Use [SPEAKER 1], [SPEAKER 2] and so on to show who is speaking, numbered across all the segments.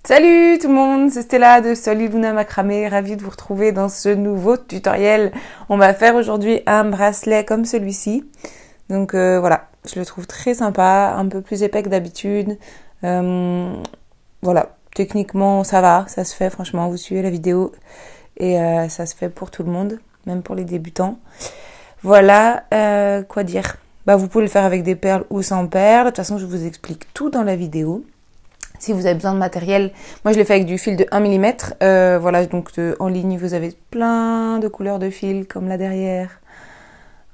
[SPEAKER 1] Salut tout le monde, c'est Stella de Soliluna Macramé, ravie de vous retrouver dans ce nouveau tutoriel. On va faire aujourd'hui un bracelet comme celui-ci. Donc voilà, je le trouve très sympa, un peu plus épais que d'habitude. Voilà, techniquement ça va, ça se fait franchement, vous suivez la vidéo et ça se fait pour tout le monde, même pour les débutants. Voilà, quoi dire, vous pouvez le faire avec des perles ou sans perles, de toute façon je vous explique tout dans la vidéo. Si vous avez besoin de matériel, moi je l'ai fait avec du fil de 1 mm. Voilà, donc en ligne, vous avez plein de couleurs de fil, comme là derrière.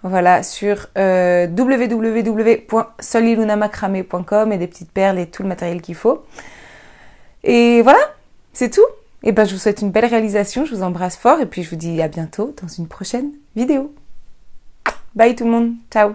[SPEAKER 1] Voilà, sur www.solilunamacramé.com et des petites perles et tout le matériel qu'il faut. Et voilà, c'est tout. Et je vous souhaite une belle réalisation, je vous embrasse fort et puis je vous dis à bientôt dans une prochaine vidéo. Bye tout le monde, ciao.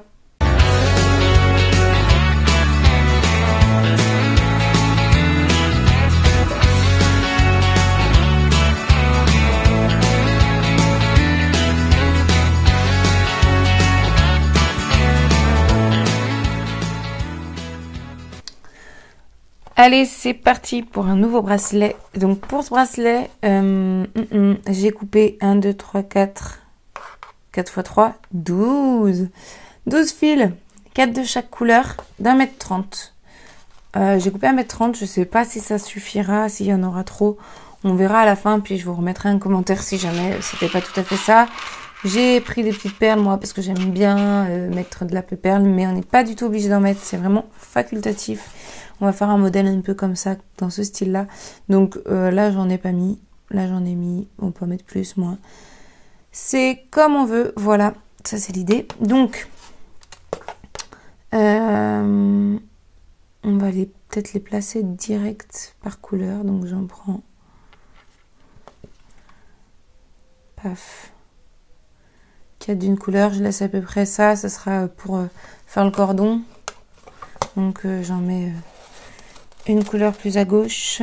[SPEAKER 1] Allez, c'est parti pour un nouveau bracelet. Donc pour ce bracelet, j'ai coupé 1, 2, 3, 4 x 3, 12 fils, 4 de chaque couleur, d'1,30 m. J'ai coupé 1,30 m, je sais pas si ça suffira, s'il y en aura trop. On verra à la fin, puis je vous remettrai un commentaire si jamais c'était pas tout à fait ça. J'ai pris des petites perles, moi, parce que j'aime bien mettre de la perle, mais on n'est pas du tout obligé d'en mettre, c'est vraiment facultatif. On va faire un modèle un peu comme ça, dans ce style-là. Donc là, j'en ai pas mis. Là, j'en ai mis. On peut en mettre plus, moins. C'est comme on veut. Voilà, ça c'est l'idée. Donc, on va peut-être les placer direct par couleur. Donc, j'en prends. Paf. 4 d'une couleur. Je laisse à peu près ça. Ça sera pour faire le cordon. Donc, j'en mets... une couleur plus à gauche.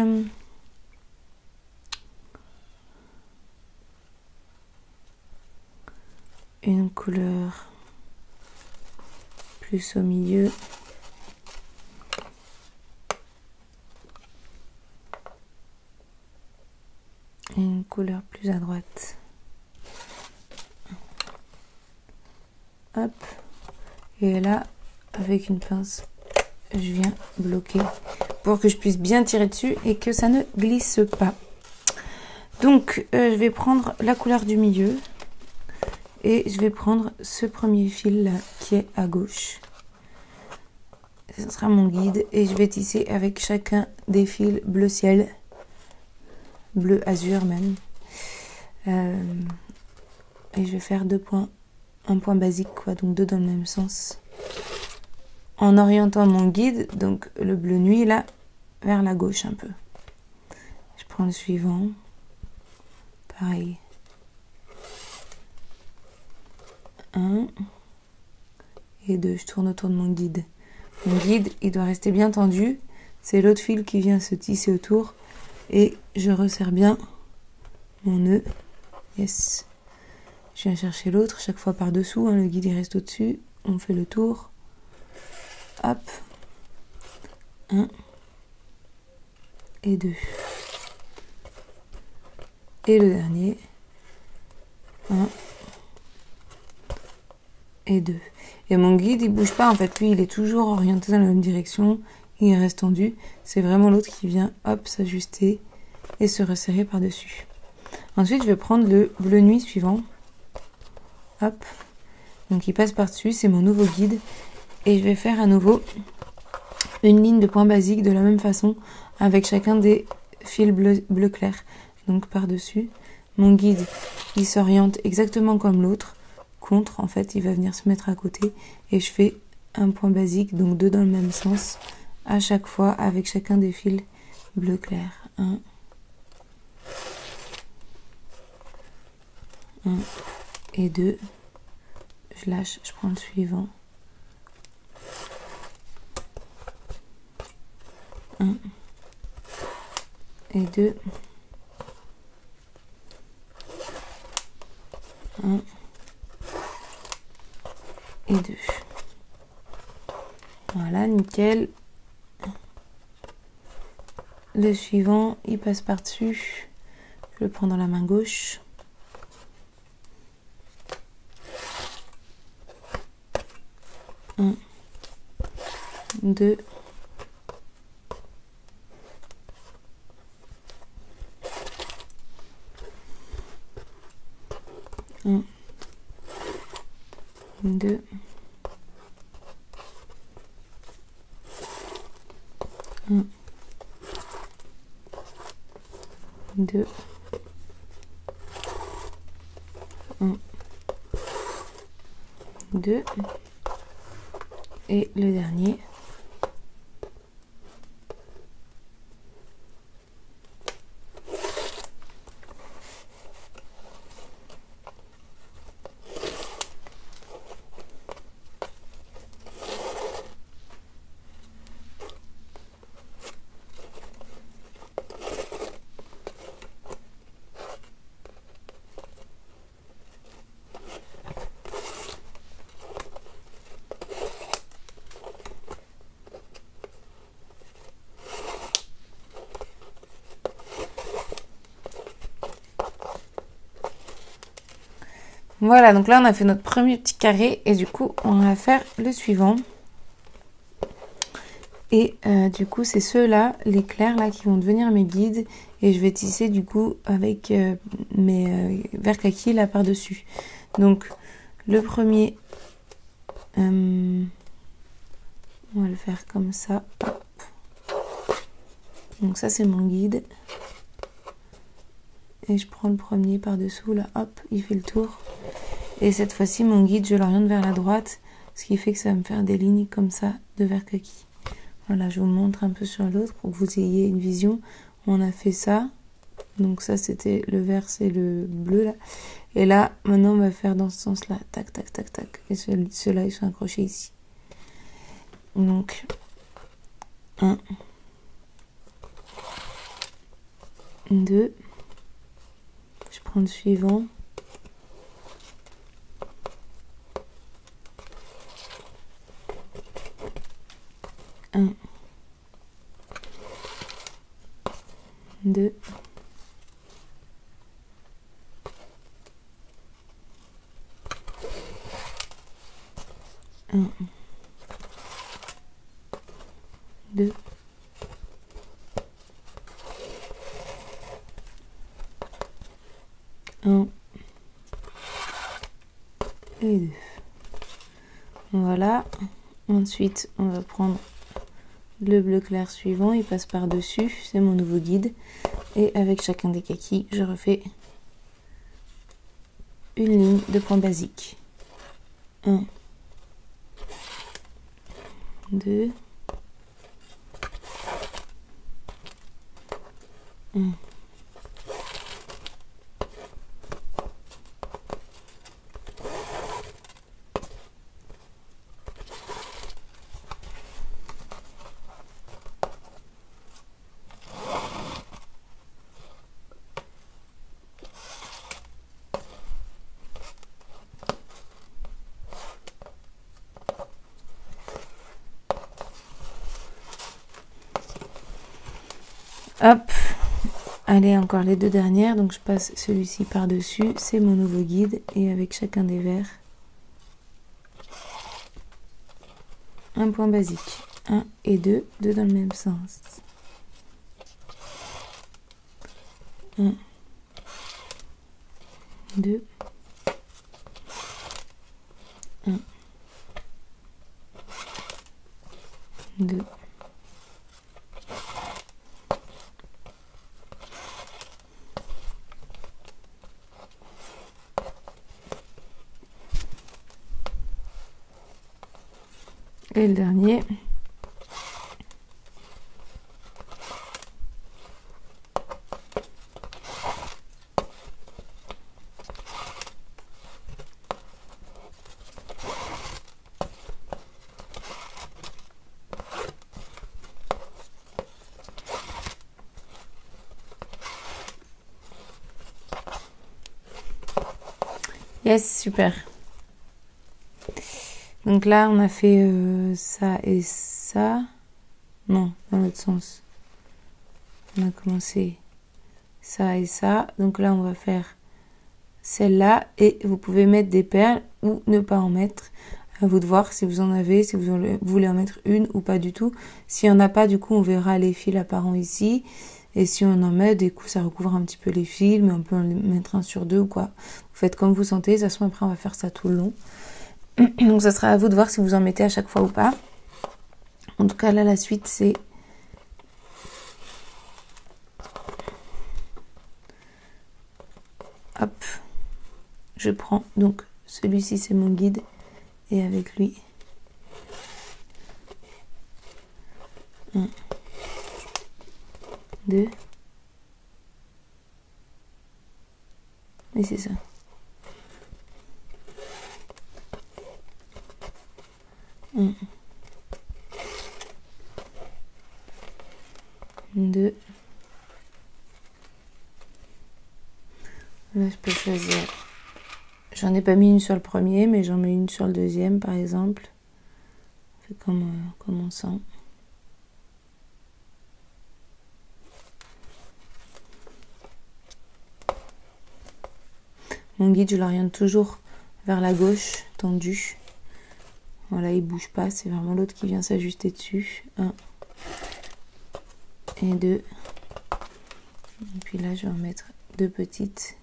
[SPEAKER 1] Une couleur plus au milieu. Et une couleur plus à droite. Hop. Et là, avec une pince, je viens bloquer pour que je puisse bien tirer dessus et que ça ne glisse pas. Donc je vais prendre la couleur du milieu et je vais prendre ce premier fil là qui est à gauche. Ce sera mon guide et je vais tisser avec chacun des fils bleu ciel, bleu azur même, et je vais faire 2 points, un point basique quoi, donc 2 dans le même sens, en orientant mon guide, donc le bleu nuit là, vers la gauche un peu. Je prends le suivant. Pareil. 1 et 2. Je tourne autour de mon guide. Mon guide, il doit rester bien tendu. C'est l'autre fil qui vient se tisser autour. Et je resserre bien mon nœud. Yes. Je viens chercher l'autre, chaque fois par dessous. Le guide, il reste au-dessus. On fait le tour. Hop. 1 et 2. Et le dernier. 1 et 2. Et mon guide, il bouge pas en fait. Lui, il est toujours orienté dans la même direction. Il reste tendu. C'est vraiment l'autre qui vient, hop, s'ajuster et se resserrer par-dessus. Ensuite, je vais prendre le bleu nuit suivant. Hop. Donc, il passe par-dessus. C'est mon nouveau guide. Et je vais faire à nouveau une ligne de point basique de la même façon avec chacun des fils bleu clair. Donc par-dessus, mon guide, il s'oriente exactement comme l'autre. Contre, en fait, il va venir se mettre à côté. Et je fais un point basique, donc 2 dans le même sens, à chaque fois avec chacun des fils bleu clair. 1 et 2. Je lâche, je prends le suivant. 1 et 2. 1 et 2. Voilà, nickel. le suivant, il passe par-dessus. Je le prends dans la main gauche. Un, deux, un, deux, un, deux, un, deux, et le dernier. Voilà, donc là on a fait notre premier petit carré et du coup on va faire le suivant. Et du coup c'est ceux-là, les clairs là qui vont devenir mes guides et je vais tisser du coup avec mes verres kaki là par-dessus. Donc le premier, on va le faire comme ça. Hop. Donc ça c'est mon guide. Et je prends le premier par-dessous là, hop, il fait le tour. Et cette fois-ci, mon guide, je l'oriente vers la droite, ce qui fait que ça va me faire des lignes comme ça de verre kaki. Voilà, je vous montre un peu sur l'autre pour que vous ayez une vision. On a fait ça. Donc ça, c'était le vert, c'est le bleu là. Et là, maintenant, on va faire dans ce sens-là. Tac, tac, tac, tac. Et ceux-là, ils sont accrochés ici. Donc, 1, 2. Je prends le suivant. 1, 2, 1, 2, 1 et 2. Voilà. Ensuite, on va prendre le bleu clair suivant, il passe par-dessus, c'est mon nouveau guide. Et avec chacun des kakis, je refais une ligne de points basiques. 1, 2, 1, 1. Hop, allez, encore les deux dernières, donc je passe celui-ci par-dessus, c'est mon nouveau guide, et avec chacun des verres, un point basique, 1 et 2, deux dans le même sens. 1, 2, 1, 2, et le dernier. Yes, super. Donc là, on a fait ça et ça. Non, dans l'autre sens. On a commencé ça et ça. Donc là, on va faire celle-là. Et vous pouvez mettre des perles ou ne pas en mettre. À vous de voir si vous en avez, si vous voulez en mettre une ou pas du tout. S'il n'y en a pas, du coup, on verra les fils apparents ici. Et si on en met, du coup, ça recouvre un petit peu les fils, mais on peut en mettre un sur deux ou quoi. Vous faites comme vous sentez. De toute façon, après, on va faire ça tout le long. Donc, ça sera à vous de voir si vous en mettez à chaque fois ou pas. En tout cas, là, la suite, c'est... Hop. Je prends. Donc, celui-ci, c'est mon guide. Et avec lui... 1, 2... Et c'est ça. 1, 2. Là, je peux choisir. J'en ai pas mis une sur le premier, mais j'en mets une sur le deuxième, par exemple. On fait comme on sent. Mon guide, je l'oriente toujours vers la gauche, tendu. Voilà, il bouge pas, c'est vraiment l'autre qui vient s'ajuster dessus. 1 et 2. Et puis là, je vais en mettre 2 petites.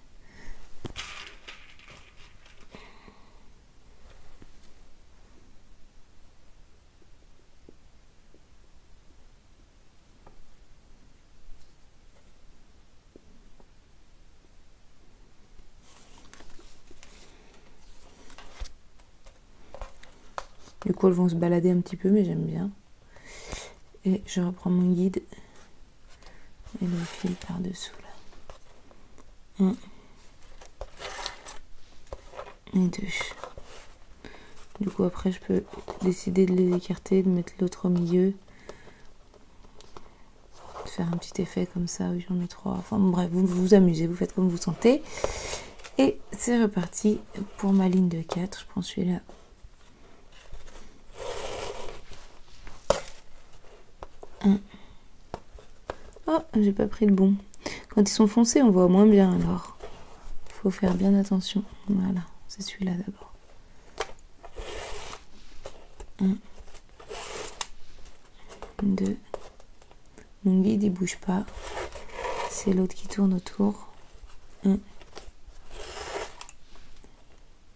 [SPEAKER 1] Du coup, elles vont se balader un petit peu, mais j'aime bien. Et je reprends mon guide. Et le fil par-dessous, là. 1 et 2. Du coup, après, je peux décider de les écarter, de mettre l'autre au milieu. De faire un petit effet comme ça, où j'en mets 3. Enfin, bref, vous vous amusez, vous faites comme vous sentez. Et c'est reparti pour ma ligne de 4. Je prends celui-là. Oh, j'ai pas pris le bon. Quand ils sont foncés, on voit moins bien alors. Faut faire bien attention. Voilà, c'est celui-là d'abord. 1, 2. Mon guide il bouge pas. C'est l'autre qui tourne autour. 1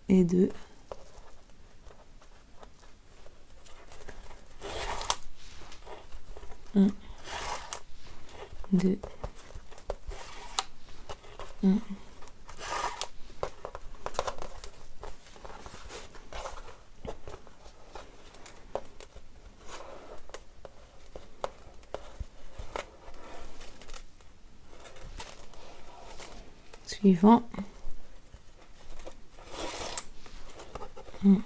[SPEAKER 1] et 2. 1, 2, 1. Suivant. 1.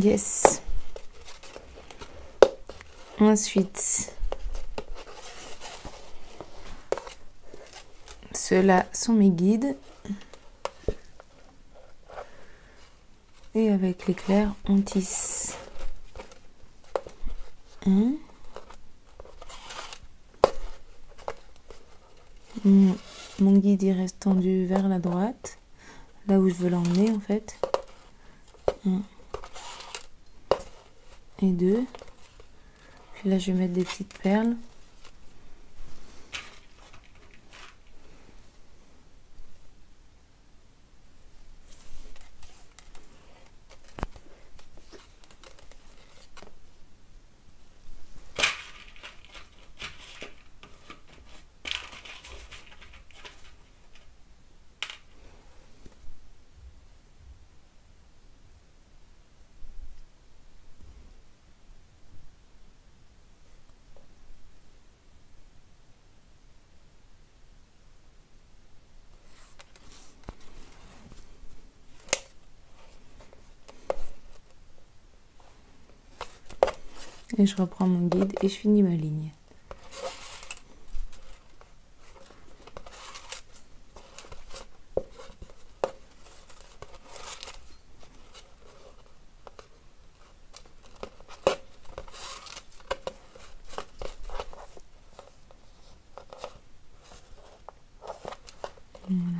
[SPEAKER 1] Yes. Ensuite, ceux-là sont mes guides. Et avec l'éclair, on tisse. 1. Mon guide il reste tendu vers la droite, là où je veux l'emmener en fait. 1 et 2. Puis là je vais mettre des petites perles. Et je reprends mon guide et je finis ma ligne. Voilà.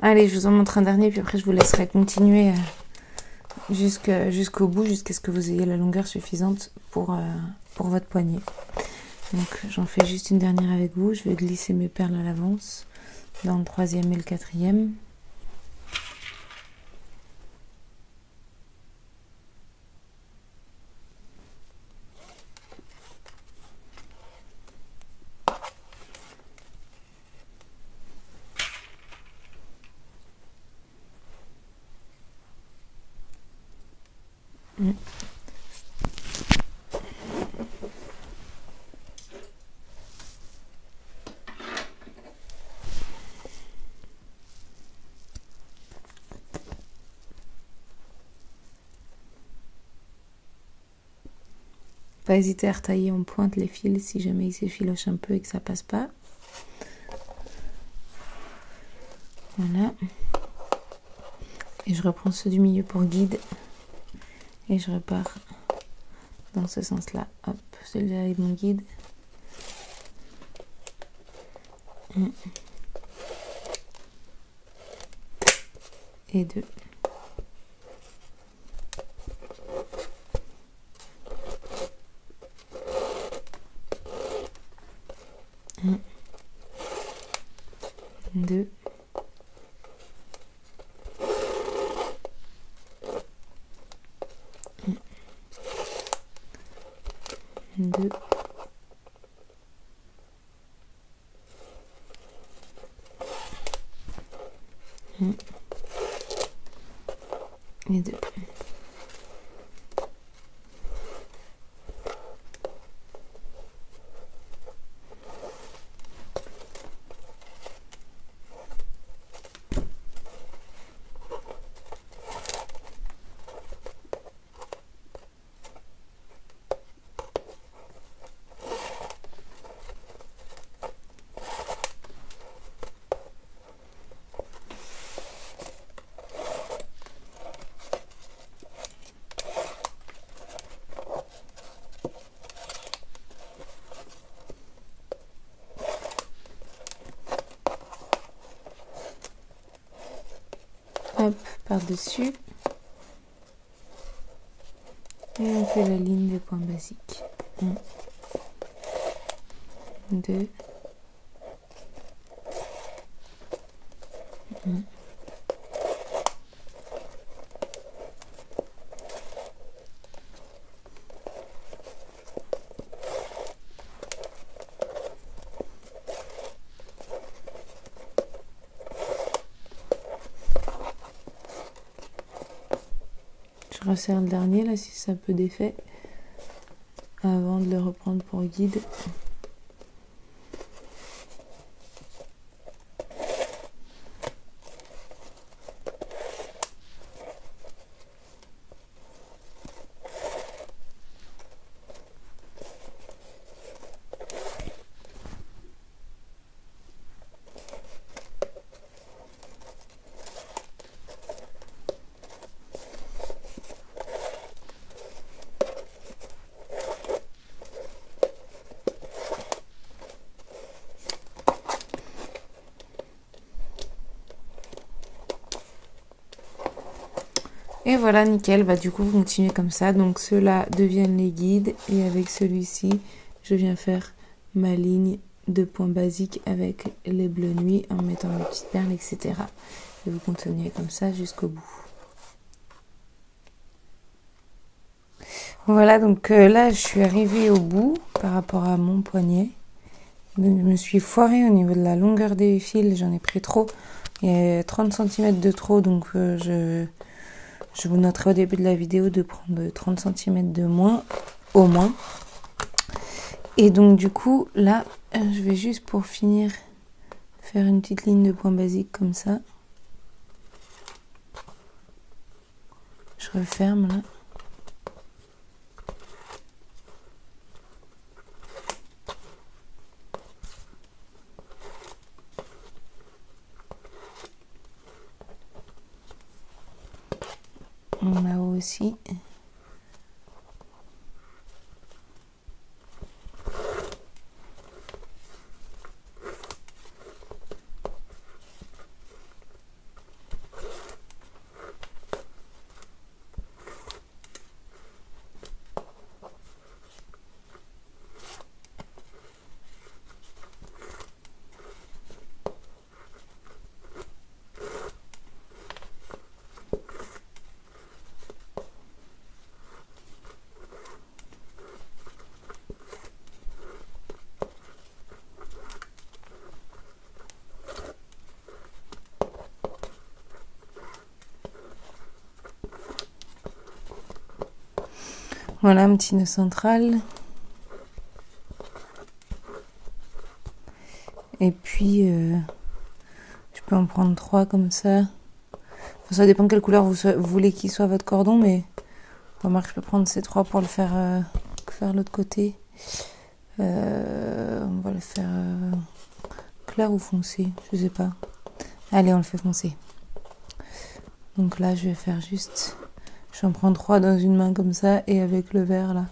[SPEAKER 1] Allez, je vous en montre un dernier, puis après je vous laisserai continuer jusqu'au bout, jusqu'à ce que vous ayez la longueur suffisante pour votre poignet. Donc j'en fais juste une dernière avec vous. Je vais glisser mes perles à l'avance dans le 3e et le 4e. Pas hésiter à retailler en pointe les fils si jamais ils s'effilochent un peu et que ça passe pas. Voilà. Et je reprends ceux du milieu pour guide. Et je repars dans ce sens-là. Hop, celui-là avec mon guide. Et 2. Un, 2. 2. 1 et 2. Hop, par-dessus. Et on fait la ligne des points basiques. 1, 2, 1, 2, Je resserre le dernier là si c'est un peu défait avant de le reprendre pour guide. Et voilà, nickel. Bah, du coup, vous continuez comme ça. Donc, ceux-là deviennent les guides. Et avec celui-ci, je viens faire ma ligne de points basiques avec les bleus nuits en mettant mes petites perles, etc. Et vous continuez comme ça jusqu'au bout. Voilà, donc là, je suis arrivée au bout par rapport à mon poignet. Donc, je me suis foirée au niveau de la longueur des fils. J'en ai pris trop. Il y a 30 cm de trop, donc je vous noterai au début de la vidéo de prendre 30 cm de moins, au moins. Et donc du coup, là, je vais juste pour finir faire une petite ligne de points basiques comme ça. Je referme là. Là-haut aussi. Voilà un petit nœud central. Et puis, je peux en prendre 3 comme ça. Enfin, ça dépend de quelle couleur vous voulez qu'il soit votre cordon, mais remarque, je peux prendre ces 3 pour le faire l'autre côté. On va le faire clair ou foncé, je sais pas. Allez, on le fait foncé. Donc là, je vais faire juste... J'en prends 3 dans une main comme ça, et avec le vert là,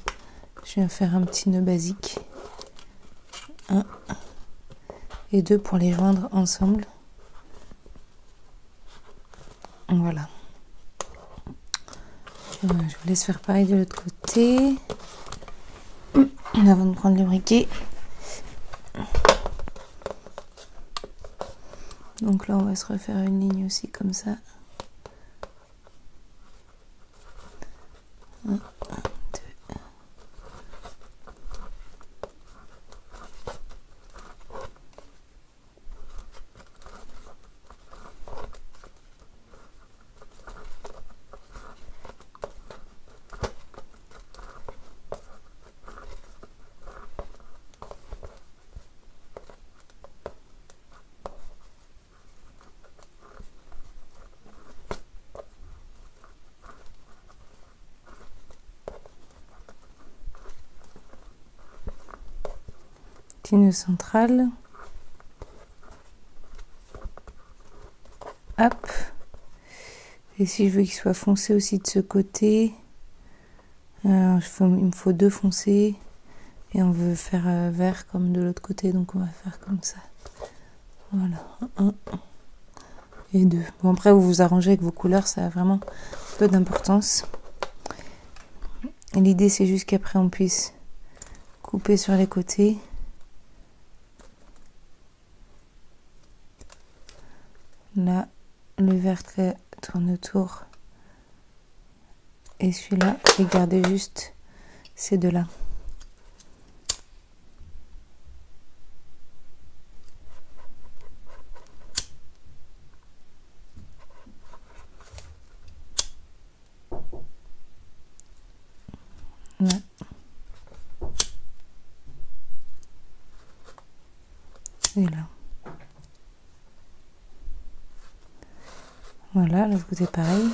[SPEAKER 1] je viens faire un petit nœud basique. 1 et 2 pour les joindre ensemble. Voilà. Je vous laisse faire pareil de l'autre côté. Avant de prendre le briquet. Donc là, on va se refaire une ligne aussi comme ça. 1, 2. Petit nœud central. Hop. Et si je veux qu'il soit foncé aussi de ce côté, il me faut 2 foncés. Et on veut faire vert comme de l'autre côté, donc on va faire comme ça. Voilà, 1 et 2. Bon, après, vous vous arrangez avec vos couleurs, ça a vraiment peu d'importance. Et l'idée, c'est juste qu'après, on puisse couper sur les côtés. Là, le vert tourne autour. Et celui-là, et garder juste ces deux-là. Et là. Voilà, l'autre côté pareil.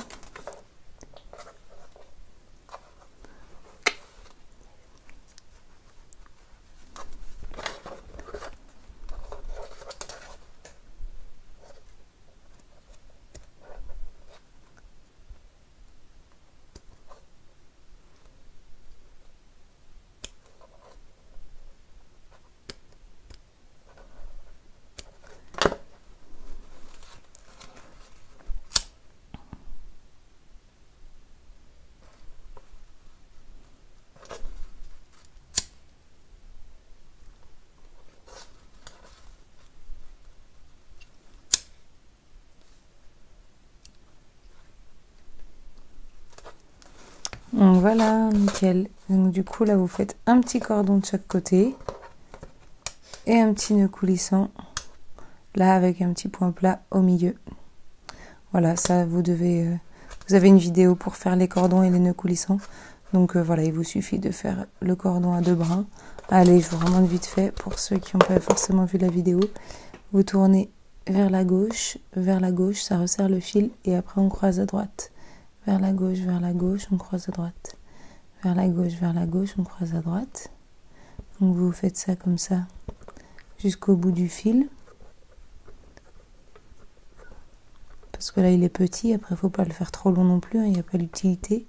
[SPEAKER 1] Donc voilà, nickel. Donc du coup là vous faites un petit cordon de chaque côté et un petit nœud coulissant là avec un petit point plat au milieu. Voilà, ça vous devez vous avez une vidéo pour faire les cordons et les nœuds coulissants. Donc voilà, il vous suffit de faire le cordon à 2 brins. Allez, je vous remonte vite fait pour ceux qui n'ont pas forcément vu la vidéo. Vous tournez vers la gauche, ça resserre le fil et après on croise à droite. Vers la gauche, on croise à droite. Vers la gauche, on croise à droite. Donc vous faites ça comme ça jusqu'au bout du fil. Parce que là il est petit, après il ne faut pas le faire trop long non plus, il n'y a pas d'utilité.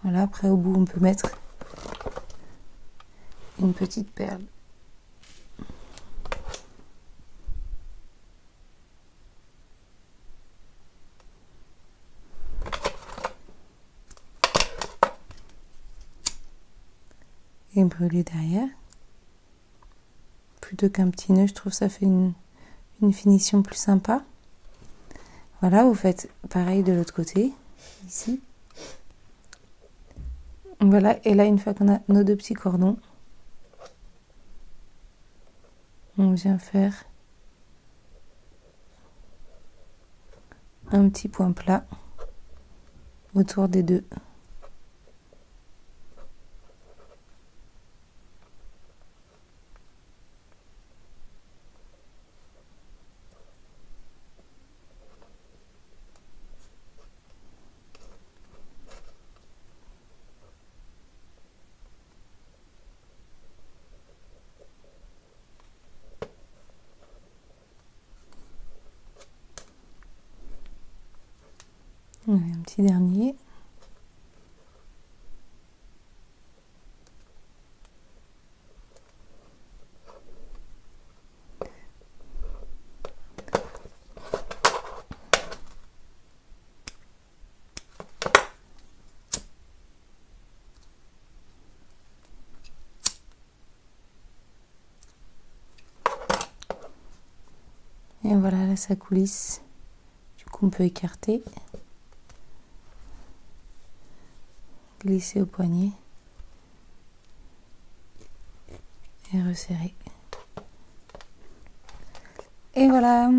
[SPEAKER 1] Voilà, après au bout on peut mettre une petite perle. Et brûler derrière. Plutôt qu'un petit nœud, je trouve ça fait une finition plus sympa. Voilà, vous faites pareil de l'autre côté, ici. Voilà, et là une fois qu'on a nos 2 petits cordons, on vient faire un petit point plat autour des 2. Un petit dernier. Et voilà, là ça coulisse. Du coup on peut écarter. Glisser au poignet. Et resserrer. Et voilà!